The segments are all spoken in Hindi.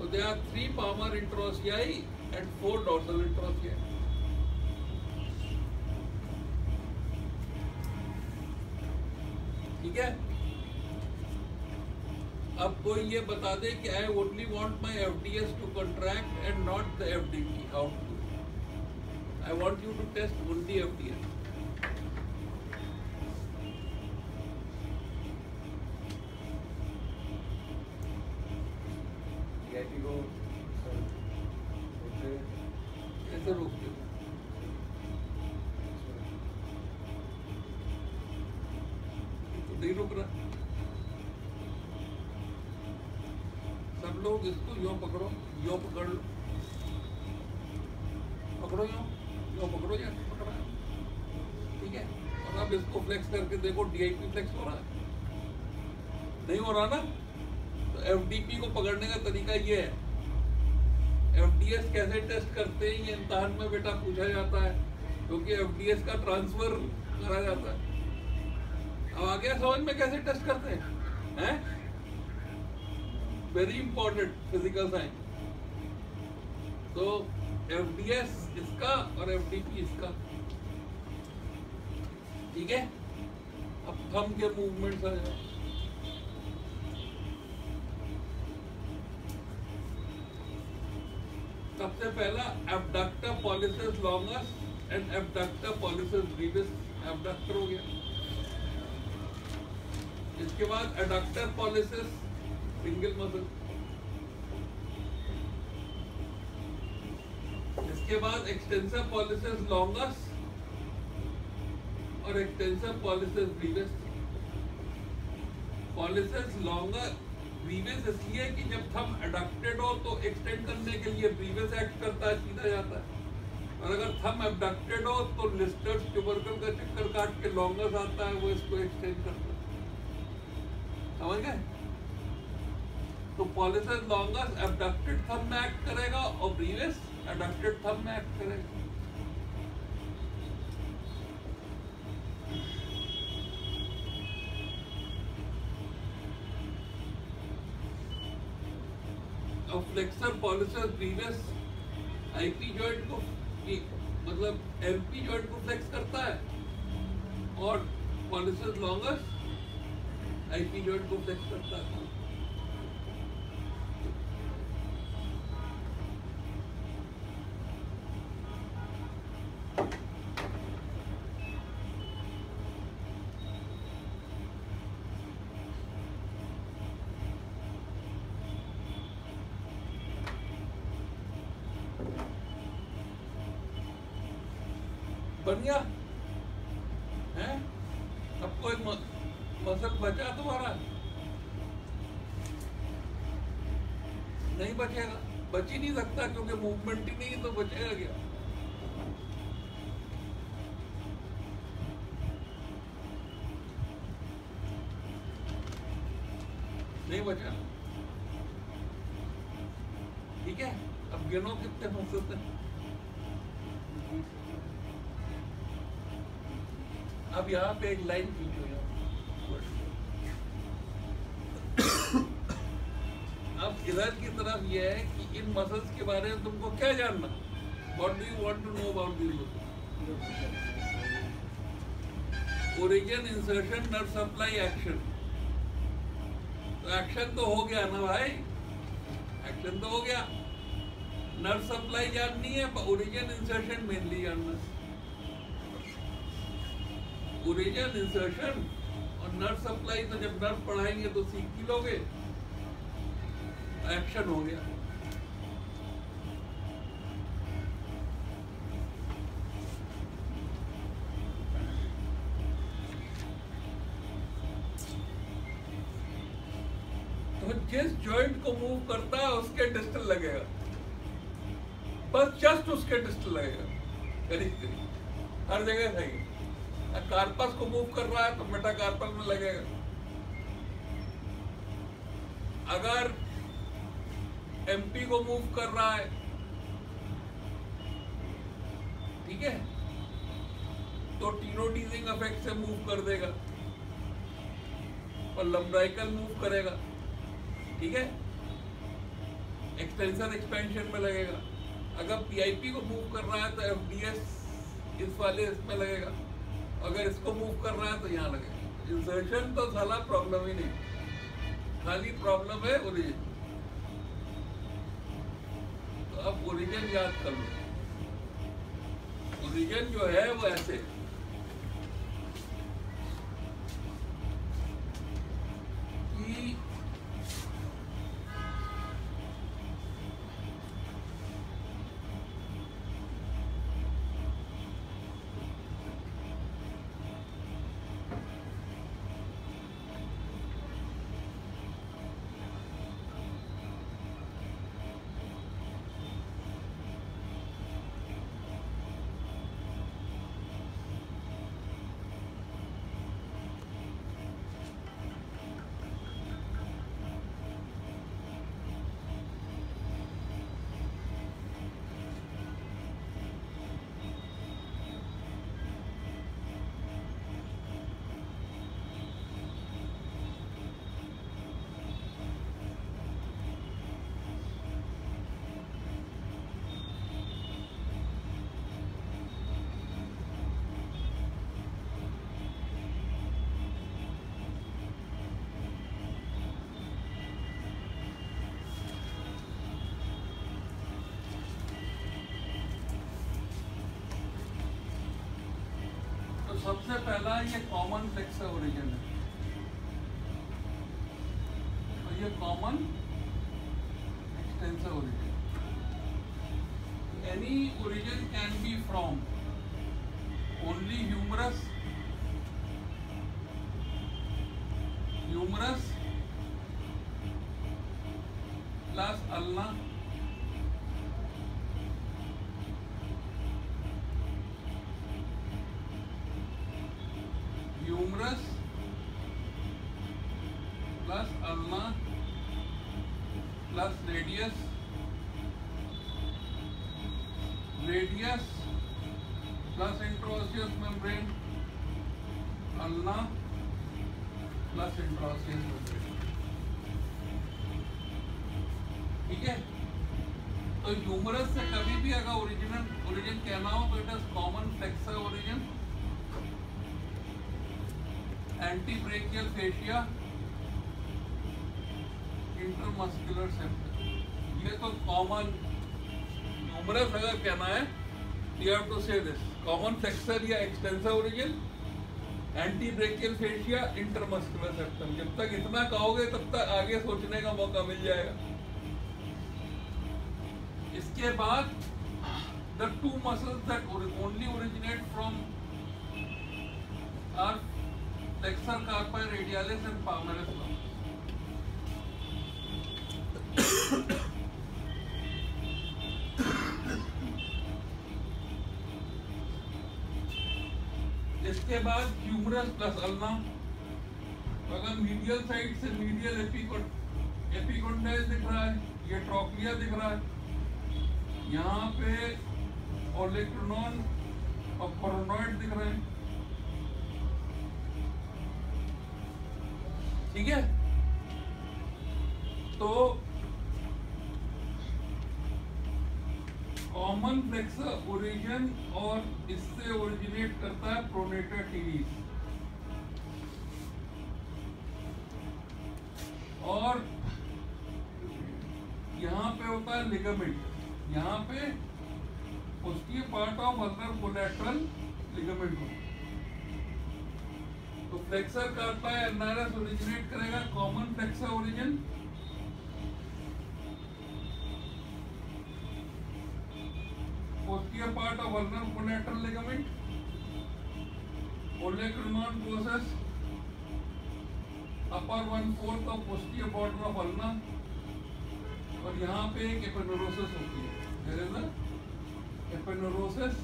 So there are 3 palmar interossei and 4 dorsal interossei. ठीक है? अब कोई ये बता दे कि I only want my FDS to contract and not the FDP. How to do it? I want you to test only FDS. ऐसे रोक दो। तो नहीं रुक रहा। सब लोग इसको यो पकड़ो, यो पकड़ लो, पकड़ो यो पकड़ो या पकड़ा, ठीक है? और अब इसको फ्लेक्स करके देखो, DIP फ्लेक्स हो रहा है? नहीं हो रहा ना? तो FDP को पकड़ने का तरीका ये है। FDS कैसे टेस्ट करते हैं ये इम्तिहान में बेटा पूछा जाता है, क्योंकि FDS का ट्रांसफर करा जाता है। अब आ गया समझ में कैसे टेस्ट करते हैं? Very important physical science. तो FDS इसका और FDP इसका, ठीक है? अब थंब के मूवमेंट्स आ जाए। सबसे पहला abductor pollicis longus and abductor pollicis ब्रीविस। Abductor हो गया। इसके बाद एडक्टर पॉलिसिस सिंगल मसल। इसके बाद एक्सटेंसर पॉलिसिस लॉन्गस और एक्सटेंसर पॉलिसिस ब्रीविस। पॉलिसिस लॉन्गर ब्रीविस इसलिए कि जब थंब एडक्टेड हो तो एक्सटेंड करने के लिए ब्रीविस एक्ट करता है, सीधा जाता है। और अगर थंब एबडक्टेड हो तो लिस्टर्स ट्यूबरकल का चक्कर काट के लॉन्गस आता है, वो इसको एक्सटेंड करता है। समझ गए? तो पॉलिसिस लॉन्गस एबडक्टेड थंब में एक्ट करेगा और ब्रीविस एडक्टेड थंब में एक्ट करेगा। फ्लेक्सर पॉलिसिस ब्रीविस IP जॉइंट को मतलब MP जॉइंट को फ्लेक्स करता है और पॉलिसिस लॉन्गस IP जॉइंट को फ्लेक्स करता है। बन गया है? अब कोई मसल बचा तुम्हारा? नहीं बचेगा, बच ही नहीं सकता क्योंकि मूवमेंट ही नहीं, तो बचेगा क्या? नहीं बचा, ठीक है? अब गिनो कितने मसल थे। अब यहाँ पे एक लाइन खींचो यार। अब इधर की तरफ ये है कि इन मसल्स के बारे में तुमको क्या जानना? What do you want to know about these muscles? Origin, insertion, nerve supply, action। तो एक्शन तो हो गया ना भाई, एक्शन तो हो गया। नर्व सप्लाई जाननी है, ओरिजिन इंसर्शन मेनली जानना है। ओरिजिन इंसर्शन और नर्व सप्लाई तो जब नर्व पढ़ाएंगे तो सीख ही लोगे। एक्शन हो गया। तो जिस जॉइंट को मूव करता है उसके डिस्टल लगेगा, बस जस्ट उसके डिस्टल लगेगा, करीब करीब हर जगह सही। कार्पस को मूव कर रहा है तो मेटाकार्पल में लगेगा। अगर MP को मूव कर रहा है, ठीक है, तो टीनोटीजिंग इफेक्ट से मूव कर देगा और लंब्राइकल मूव करेगा, ठीक है। एक्सटेंशन एक्सपेंशन में लगेगा। अगर पीआईपी को मूव कर रहा है तो एफडीएस इस वाले इसमें लगेगा, अगर इसको मूव कर रहा है तो यहाँ लगेगा। इंसर्शन तो साला प्रॉब्लम ही नहीं, खाली प्रॉब्लम है ओरिजिन। तो अब ओरिजिन याद कर लो। ओरिजिन जो है वो ऐसे कि सबसे पहला ये कॉमन फ्लेक्सर ओरिजिन है, और ये common extensor origin. Any origin can be from only humerus plus ulna humerus plus ulna plus radius plus interosseous membrane, ulna plus interosseous membrane. ठीक है, तो ह्यूमरस से कभी भी अगर ओरिजिन कहना हो तो it is common flexor origin, antebrachial fascia, intermuscular septum. ये तो कॉमन ह्यूमरस अगर कहना है you have to say this common flexor या extensor origin, antebrachial fascia, intermuscular septum. जब तक इतना कहोगे तब तक आगे सोचने का मौका मिल जाएगा। इसके बाद the two muscles that only originate from are flexor carpi radialis and palmaris lumbar। इसके बाद ह्यूमरस प्लस अल्ना। अगर मीडियल साइड से मीडियल एपिकोंडाइल दिख रहा है, ये ट्रोक्लिया दिख रहा है, यहाँ पे ओलेक्ट्रोनॉन और कोरोनॉइड दिख रहे हैं। ठीक है, तो कॉमन फ्लेक्सर ओरिजिन और इससे ओरिजिनेट करता है प्रोनेटर टीरीज, और यहाँ पे होता है लिगामेंट, यहाँ पे उसकी part of ulnar collateral ligament होता है। तो फ्लेक्सर कार्पी अल्नारिस ओरिजिनेट करेगा common flexor origin, posterior part of ulnar collateral ligament, olecranon process, upper 1/4 of posterior border of ulna, और यहाँ पे एक एपिनेरोसिस होती है। There is a aponeurosis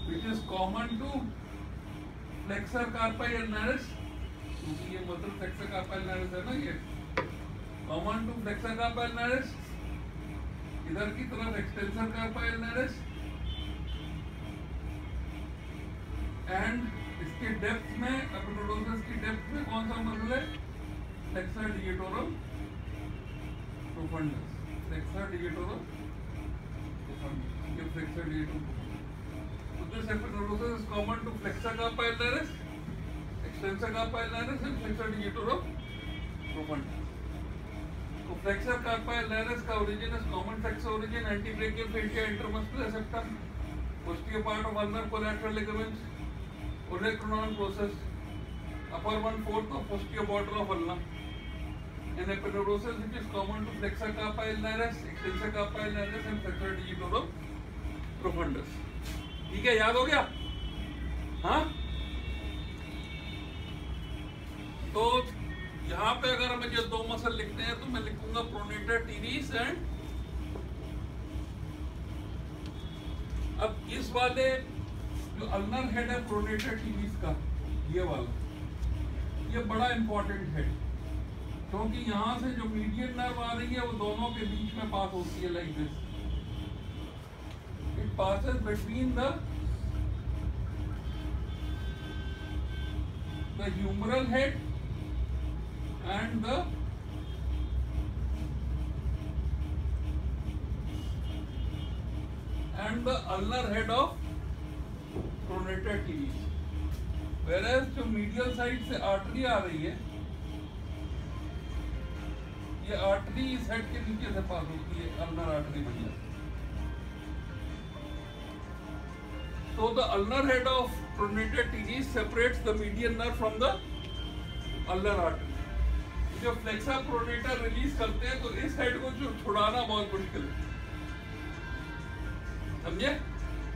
which is common to flexor carpi ulnaris, क्योंकि ये मतलब फ्लेक्सर कार्पी अल्नारिस है ना, ये common to flexor carpi ulnaris. इधर की तरफ एक्सटेंसर कार्पी अल्नारिस, एंड इसके डेप्थ में एपिनेरोसिस की डेप्थ में कौन सा मसल है, flexor digitorum profundus. Flexor digitorum profundus. ये flexor digitorum profundus. So this epineuritis is common to flexor carpi ulnaris, extensor carpi ulnaris, and flexor digitorum profundus. So flexor carpi ulnaris का origin is common flexor origin, antebrachial fascia, intermuscular septum, posterior part of ulnar collateral ligaments, olecranon process, upper 1/4 of posterior border of ulna. An epineuritis which is common to flexor carpi ulnaris, extensor carpi ulnaris and flexor digitorum profundus. ठीक है, याद हो गया? हाँ? तो यहाँ पे अगर मुझे दो मसल लिखते हैं तो मैं लिखूंगा प्रोनेटर टीरीस एंड, अब इस वाले जो अल्नर हेड है प्रोनेटर टीरीस का, ये वाला, ये बड़ा इंपॉर्टेंट है क्योंकि यहाँ से जो मीडियन नर्व आ रही है वो दोनों के बीच में पास होती है, like this. It passes between the humeral head and the ulnar head of pronator teres. Whereas जो मीडियल साइड से आर्टरी आ रही है, ये आर्टरी इस हेड के नीचे से पास होती है, अल्नर आर्टरी बन जाती है. So the ulnar head of pronator teres separates the median nerve from the ulnar artery. जब फ्लेक्सा प्रोनेटर रिलीज करते हैं तो इस हेड को जो छुड़ाना बहुत मुश्किल है, समझे?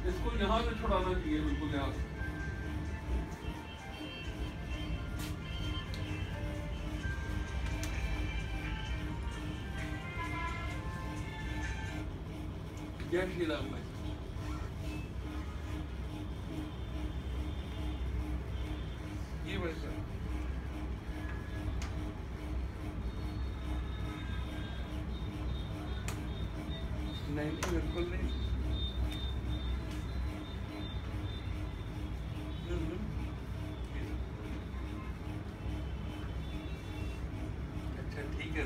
इसको यहां से छुड़ाना चाहिए, बिल्कुल यहां से. जय श्री राम भाई. ये वैसा नहीं, बिल्कुल नहीं. अच्छा ठीक है,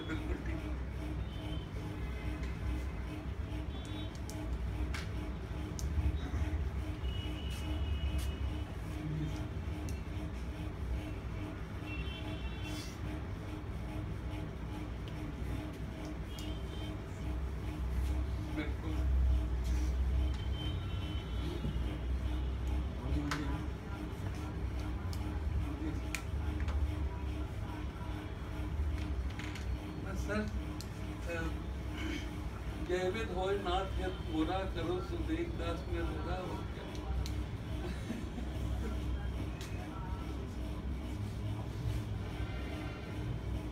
बिल्कुल ठीक है. बिल्कुल सर, जयविद होय नाथ जब पूरा करो सुदेख दास में होगा. और क्या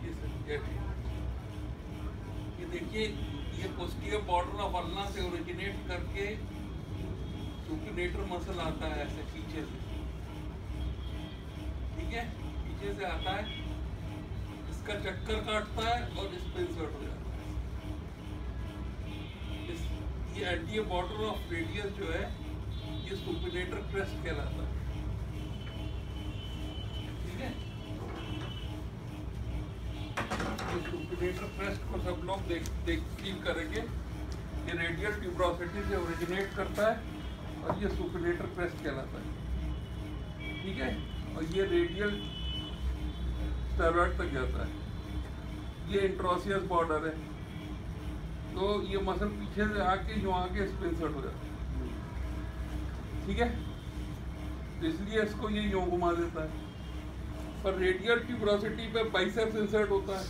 ये सर, ये देखिए, ये पोस्टीरियर बॉर्डर ऑफ अल्ना से ओरिजिनेट करके सुपिनेटर मसल आता है ऐसे पीछे से, ठीक है, पीछे से आता है, इसका चक्कर काटता है और इस पे इंसर्ट हो जाता है. ये एंटीरियर बॉर्डर ऑफ रेडियस जो है ये सुपिनेटर क्रेस्ट कहलाता है, ठीक है. ये सुपिनेटर क्रेस्ट को सब लोग देख फील करेंगे. ये रेडियल ट्यूबरोसिटी से ओरिजिनेट करता है और ये सुपिनेटर क्रेस्ट कहलाता है, ठीक है. और ये रेडियल स्टेरॉइड तक जाता है. ये इंट्रोसियस बॉर्डर है, तो ये मसल पीछे से आके जो आके इस पे इंसर्ट हो जाता है, ठीक है. तो इसलिए इसको ये यूं घुमा देता है. पर रेडियल ट्यूबरोसिटी पे बाइसेप्स इंसर्ट होता है,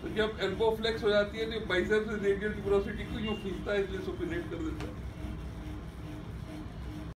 तो जब एल्बो फ्लेक्स हो जाती है तो बाइसेप्स रेडियल ट्यूबरोसिटी को यूं खींचता है, इसलिए सुपिनेट कर देता है.